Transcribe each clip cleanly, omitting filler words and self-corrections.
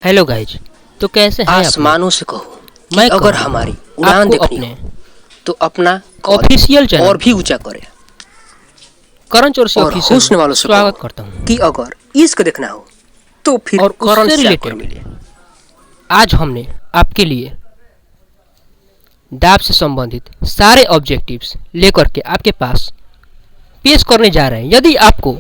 Hello guys. तो कैसे हैं आप? आसमानों से कहो कि मैं अगर कहूँ हमारी उड़ान आपको देखनी अपने हो तो अपना कद ऑफिशियल और चैनल भी ऊंचा करें। करण चौरसिया और ऑफिशियल में हुस्न वालों से कहो स्वागत करता हूँ। कि अगर इश्क देखना हो तो फिर और करण उससे से आकर रिलेटेड मिले। आज हमने आपके लिए दाब से संबंधित सारे ऑब्जेक्टिव्स लेकर के आपके पास पेश करने जा रहे हैं। यदि आपको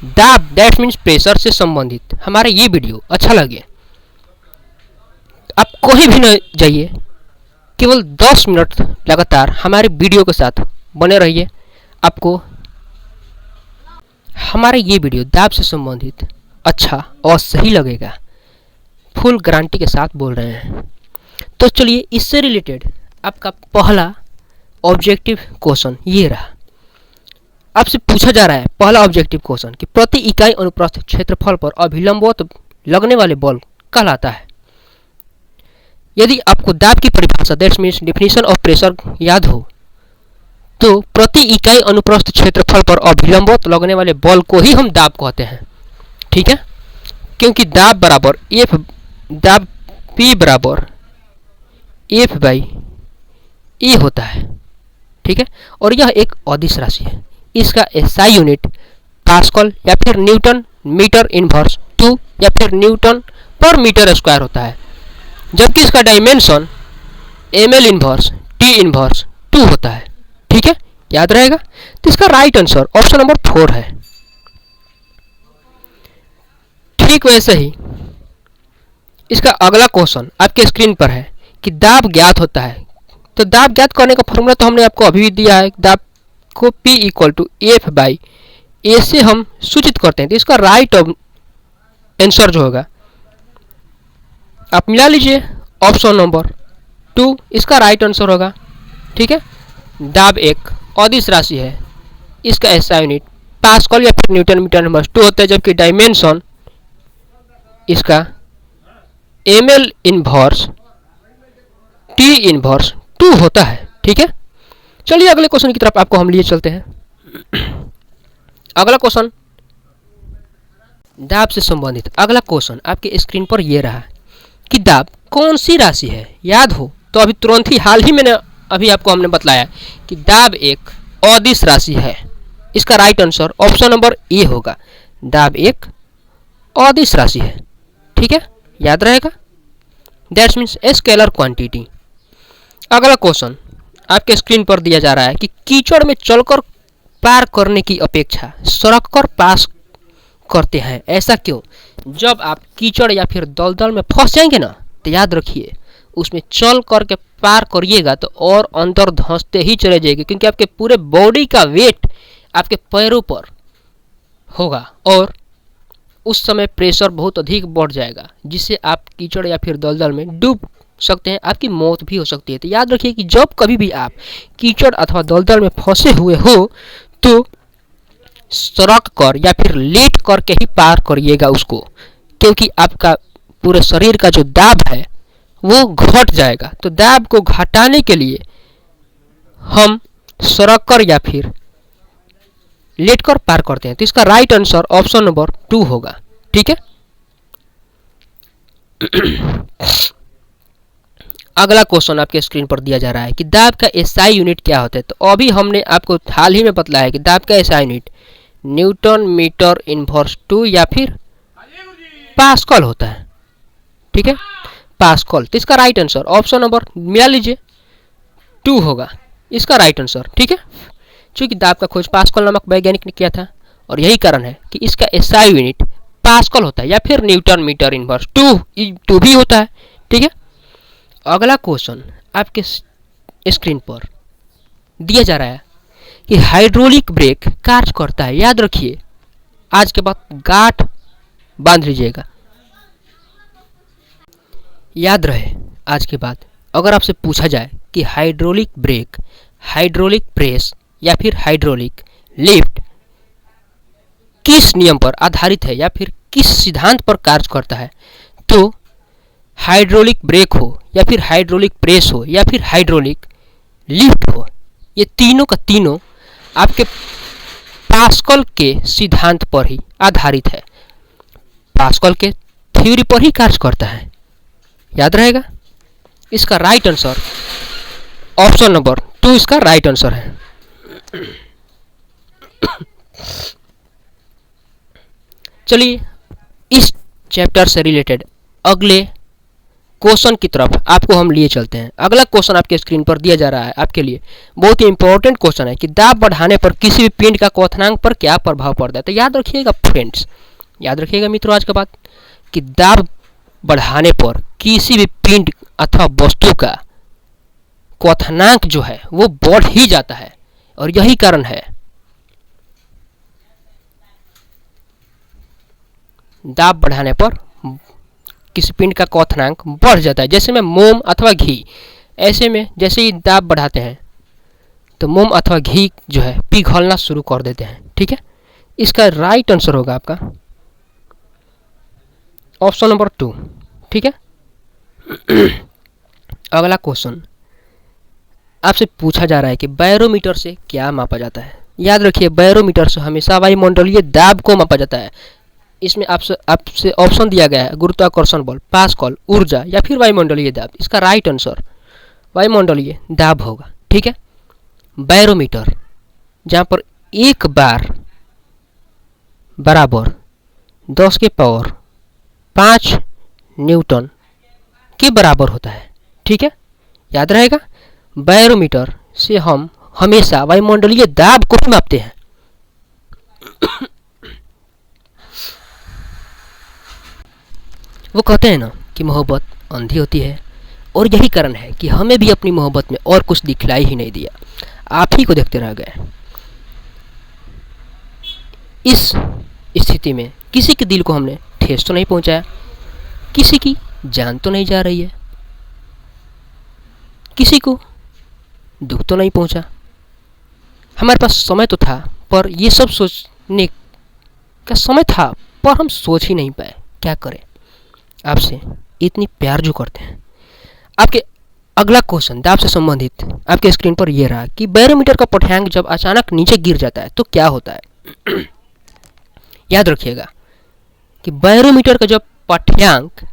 दाब दैट मीन्स प्रेशर से संबंधित हमारा ये वीडियो अच्छा लगे, आप कहीं भी न जाइए, केवल 10 मिनट लगातार हमारे वीडियो के साथ बने रहिए। आपको हमारा ये वीडियो दाब से संबंधित अच्छा और सही लगेगा, फुल गारंटी के साथ बोल रहे हैं। तो चलिए, इससे रिलेटेड आपका पहला ऑब्जेक्टिव क्वेश्चन ये रहा। आपसे पूछा जा रहा है पहला ऑब्जेक्टिव क्वेश्चन कि प्रति इकाई अनुप्रस्थ क्षेत्रफल पर अभिलंबवत लगने वाले बल कहलाता है। यदि आपको दाब की परिभाषा that means definition of pressure याद हो तो प्रति इकाई अनुप्रस्थ क्षेत्रफल पर अभिलंबवत लगने वाले बल को ही हम दाब कहते हैं। ठीक है, क्योंकि दाब बराबर दाब P बराबर F बाई ए होता है। ठीक है, और यह एक अदिश राशि है। इसका SI यूनिट पास्कल या फिर न्यूटन मीटर इनवर्स 2 या फिर न्यूटन पर मीटर स्क्वायर होता है, जबकि इसका dimension ml inverse T inverse 2 होता है। ठीक है, याद रहेगा। तो इसका राइट आंसर ऑप्शन नंबर 4 है। ठीक वैसे ही इसका अगला क्वेश्चन आपके स्क्रीन पर है कि दाब ज्ञात होता है। तो दाब ज्ञात करने का फॉर्मूला तो हमने आपको अभी भी दिया है। दाब को P equal to F by A से हम सूचित करते हैं। तो इसका राइट आंसर जो होगा आप मिला लीजिए, ऑप्शन नंबर 2 इसका राइट आंसर होगा। ठीक है, दाब एक अदिश राशि है। इसका SI यूनिट पास्कल या फिर न्यूटन मीटर इनवर्स 2 होता है, जबकि डायमेंशन इसका ml इनवर्स T इनवर्स 2 होता है। ठीक है, चलिए अगले क्वेश्चन की तरफ आपको हम लिए चलते हैं। अगला क्वेश्चन दाब से संबंधित अगला क्वेश्चन आपके स्क्रीन पर यह रहा कि दाब कौन सी राशि है। याद हो तो अभी तुरंत ही हाल ही मैंने अभी आपको हमने बतलाया कि दाब एक अदिश राशि है। इसका right answer option number A होगा। दाब एक अदिश राशि है। ठीक है, याद रहेगा। That's means scalar quantity. अगला क्वेश्चन आपके स्क्रीन पर दिया जा रहा है कि कीचड़ में चलकर पार करने की अपेक्षा सड़क कर पास करते हैं, ऐसा क्यों? जब आप कीचड़ या फिर दलदल में फंस जाएंगे ना, तो याद रखिए उसमें चल करके पार करिएगा तो और अंदर धंसते ही चले जाएंगे, क्योंकि आपके पूरे बॉडी का वेट आपके पैरों पर होगा और उस समय प्रेशर बहुत अधिक बढ़ जाएगा, जिससे आप कीचड़ या फिर दलदल में डूब सकते हैं, आपकी मौत भी हो सकती है। तो याद रखिए कि जब कभी भी आप कीचड़ अथवा दलदल में फंसे हुए हो तो सड़क कर या फिर लेट करके ही पार करिएगा उसको, क्योंकि आपका पूरे शरीर का जो दाब है वो घट जाएगा। तो दाब को घटाने के लिए हम सड़क कर या फिर लेट कर पार करते हैं। तो इसका राइट आंसर ऑप्शन नंबर 2 होगा। ठीक है, अगला क्वेश्चन आपके स्क्रीन पर दिया जा रहा है कि दाब का SI यूनिट क्या होता है। तो अभी हमने आपको हाल ही में बतलाया है कि दाब का SI unit newton meter inverse 2 या फिर पास्कल होता है। ठीक है, पास्कल। तो इसका राइट आंसर ऑप्शन नंबर मिला लीजिए 2 होगा इसका राइट आंसर। ठीक है, चूंकि दाब का खोज पास्कल नामक वैज्ञानिक ने किया था और यही कारण है कि इसका SI यूनिट पास्कल होता है या फिर न्यूटन मीटर इनवर्स 2 भी होता है। ठीक है, अगला क्वेश्चन आपके स्क्रीन पर दिया जा रहा है कि हाइड्रोलिक ब्रेक कार्य करता है। याद रखिए, आज के बाद गांठ बांध लीजिएगा। याद रहे, आज के बाद अगर आपसे पूछा जाए कि हाइड्रोलिक ब्रेक, हाइड्रोलिक प्रेस या फिर हाइड्रोलिक लिफ्ट किस नियम पर आधारित है या फिर किस सिद्धांत पर कार्य करता है, तो हाइड्रोलिक ब्रेक हो या फिर हाइड्रोलिक प्रेस हो या फिर हाइड्रोलिक लिफ्ट हो, ये तीनों का तीनों आपके पास्कल के सिद्धांत पर ही आधारित है। पास्कल के थ्योरी पर ही कार्य करता है। याद रहेगा। इसका राइट आंसर ऑप्शन नंबर 2 इसका राइट आंसर है। चलिए इस चैप्टर से रिलेटेड अगले क्वेश्चन की तरफ आपको हम लिए चलते हैं। अगला क्वेश्चन आपके स्क्रीन पर दिया जा रहा है आपके लिए, बहुत ही इंपॉर्टेंट क्वेश्चन है कि दाब बढ़ाने पर किसी भी पिंड का क्वथनांक पर क्या प्रभाव पड़ता है। तो याद रखिएगा फ्रेंड्स, याद रखिएगा मित्रों आज का बात कि दाब बढ़ाने पर किसी भी पिंड अथवा वस्तु का क्वथनांक जो है वो बढ़ ही जाता है, और यही कारण है दाब बढ़ाने पर किसी पिंड का क्वथनांक बढ़ जाता है। जैसे में मोम अथवा घी, ऐसे में जैसे ही दाब बढ़ाते हैं तो मोम अथवा घी जो है पिघलना शुरू कर देते हैं। ठीक है, इसका राइट आंसर होगा आपका ऑप्शन नंबर 2। ठीक है। अगला क्वेश्चन आपसे पूछा जा रहा है कि बैरोमीटर से क्या मापा जाता है। याद रखिए बैरोमीटर से हमेशा वायुमंडलीय दाब को मापा जाता है। इसमें आपसे ऑप्शन दिया गया है गुरुत्वाकर्षण बल, पास्कल, ऊर्जा या फिर वायुमंडलीय दाब। इसका राइट आंसर वायुमंडलीय दाब होगा। ठीक है। बैरोमीटर जहाँ पर एक बार बराबर 10 के पावर 5 न्यूटन के बराबर होता है। ठीक है, याद रहेगा। बैरोमीटर से हम हमेशा वायुमंडलीय दाब को ही मापते हैं। वो कहते हैं ना कि मोहब्बत अंधी होती है, और यही कारण है कि हमें भी अपनी मोहब्बत में और कुछ दिखलाई ही नहीं दिया, आप ही को देखते रह गए। इस स्थिति में किसी के दिल को हमने ठेस तो नहीं पहुंचाया, किसी की जान तो नहीं जा रही है, किसी को दुख तो नहीं पहुंचा। हमारे पास समय तो था, पर ये सब सोचने का समय था, पर हम सोच ही नहीं पाए। क्या करें, आपसे इतनी प्यार जो करते हैं। आपके अगला क्वेश्चन दाब से संबंधित आपके स्क्रीन पर यह रहा कि बैरोमीटर का पठांक जब अचानक नीचे गिर जाता है तो क्या होता है। याद रखिएगा कि बैरोमीटर का जब पठांक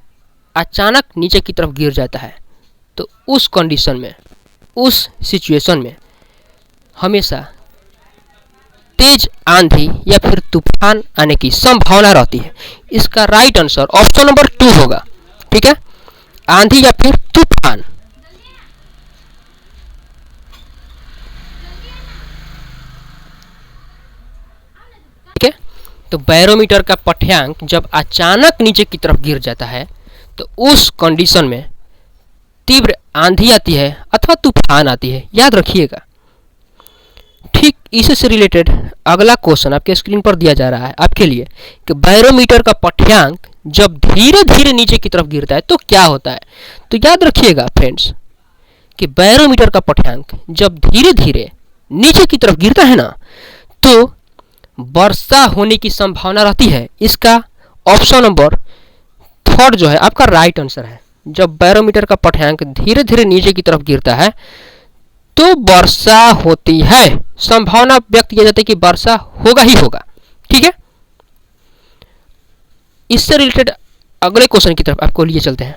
अचानक नीचे की तरफ गिर जाता है तो उस कंडीशन में, उस सिचुएशन में हमेशा तेज आंधी या फिर तूफान आने की संभावना रहती है। इसका राइट आंसर ऑप्शन नंबर 2 होगा। ठीक है, आंधी या फिर तूफान। ठीक है, तो बैरोमीटर का पठांक जब अचानक नीचे की तरफ गिर जाता है तो उस कंडीशन में तीव्र आंधी आती है अथवा तूफान आती है। याद रखिएगा। ठीक इसी से रिलेटेड अगला क्वेश्चन आपके स्क्रीन पर दिया जा रहा है आपके लिए कि बैरोमीटर का पठांक जब धीरे धीरे नीचे की तरफ गिरता है तो क्या होता है। तो याद रखिएगा फ्रेंड्स कि बैरोमीटर का पठांक जब धीरे धीरे नीचे की तरफ गिरता है ना तो वर्षा होने की संभावना रहती है। इसका ऑप्शन नंबर 3 जो है आपका राइट आंसर है। जब बैरोमीटर का पठांक धीरे धीरे नीचे की तरफ गिरता है तो वर्षा होती है, संभावना व्यक्त किया जाता है कि वर्षा होगा ही होगा। ठीक है, इससे रिलेटेड अगले क्वेश्चन की तरफ आपको लिए चलते हैं।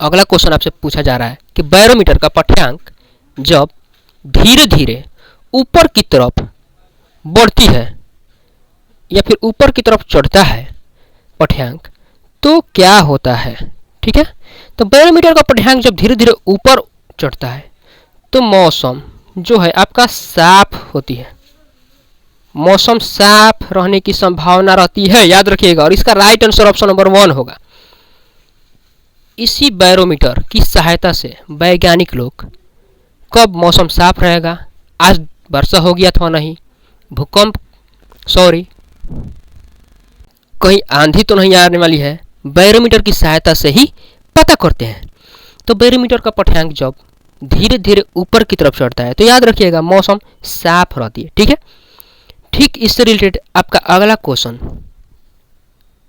अगला क्वेश्चन आपसे पूछा जा रहा है कि बैरोमीटर का पठांक जब धीरे धीरे ऊपर की तरफ बढ़ती है या फिर ऊपर की तरफ चढ़ता है पठांक तो क्या होता है। ठीक है, तो बैरोमीटर का पठांक जब धीरे धीरे ऊपर चढ़ता है तो मौसम जो है आपका साफ होती है, मौसम साफ रहने की संभावना रहती है। याद रखिएगा, और इसका राइट आंसर ऑप्शन नंबर 1 होगा। इसी बैरोमीटर की सहायता से वैज्ञानिक लोग कब मौसम साफ रहेगा, आज वर्षा होगी अथवा नहीं, भूकंप कहीं आंधी तो नहीं आने वाली है, बैरोमीटर की सहायता से ही पता करते हैं। तो बैरोमीटर का पठांक जब धीरे धीरे ऊपर की तरफ चढ़ता है तो याद रखिएगा मौसम साफ रहती है। ठीक है, ठीक इससे रिलेटेड आपका अगला क्वेश्चन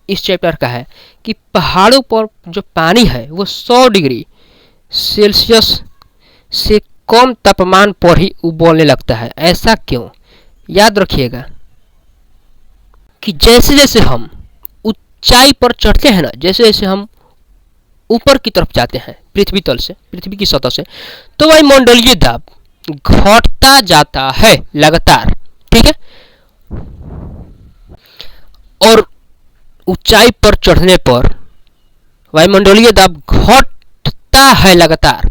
इस चैप्टर का है कि पहाड़ों पर जो पानी है वो 100 डिग्री सेल्सियस से कम तापमान पर ही उबलने लगता है, ऐसा क्यों। याद रखिएगा कि जैसे जैसे हम ऊंचाई पर चढ़ते हैं ना, जैसे जैसे हम ऊपर की तरफ जाते हैं पृथ्वी तल से, पृथ्वी की सतह से, तो वायुमंडलीय दाब घटता जाता है लगातार। ठीक है, और ऊंचाई पर चढ़ने पर वायुमंडलीय दाब घटता है लगातार,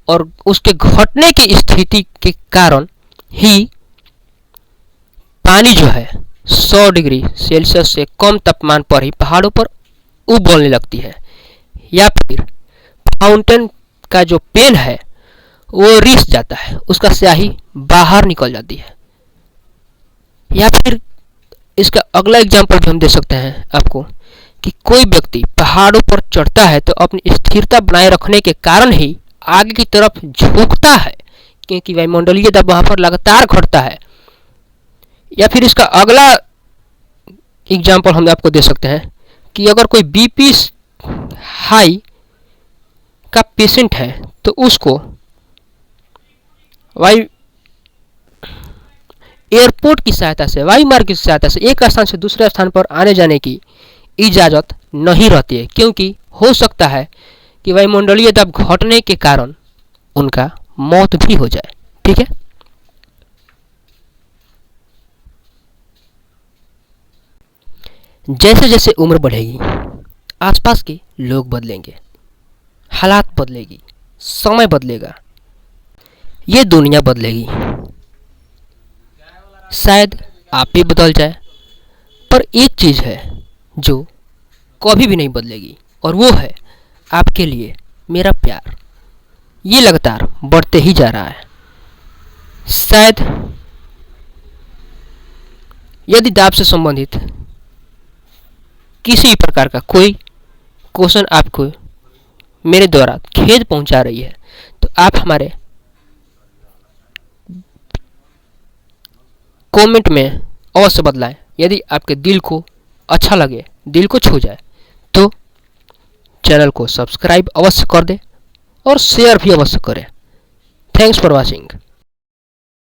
और उसके घटने की स्थिति के कारण ही पानी जो है 100 डिग्री सेल्सियस से कम तापमान पर ही पहाड़ों पर उबलने लगती है, या फिर फाउंटेन का जो पेन है वो रिस जाता है, उसका स्याही बाहर निकल जाती है। या फिर इसका अगला एग्जाम्पल भी हम दे सकते हैं आपको कि कोई व्यक्ति पहाड़ों पर चढ़ता है तो अपनी स्थिरता बनाए रखने के कारण ही आगे की तरफ झुकता है, क्योंकि वायुमंडलीय दबाव वहां पर लगातार घटता है। या फिर इसका अगला एग्जाम्पल हम आपको दे सकते हैं कि अगर कोई बीपी हाई का पेशेंट है तो उसको वायु एयरपोर्ट की सहायता से, वायु मार्ग की सहायता से एक स्थान से दूसरे स्थान पर आने जाने की इजाज़त नहीं रहती है, क्योंकि हो सकता है कि वायुमंडलीय दबाव घटने के कारण उनका मौत भी हो जाए। ठीक है, जैसे जैसे उम्र बढ़ेगी आसपास के लोग बदलेंगे, हालात बदलेगी, समय बदलेगा, ये दुनिया बदलेगी, शायद आप भी बदल जाए, पर एक चीज़ है जो कभी भी नहीं बदलेगी, और वो है आपके लिए मेरा प्यार। ये लगातार बढ़ते ही जा रहा है। शायद यदि दाब से संबंधित किसी प्रकार का कोई क्वेश्चन आपको मेरे द्वारा खेद पहुंचा रही है तो आप हमारे कमेंट में अवश्य बदलाएं। यदि आपके दिल को अच्छा लगे, दिल को छू जाए, तो चैनल को सब्सक्राइब अवश्य कर दें और शेयर भी अवश्य करें। Thanks for watching.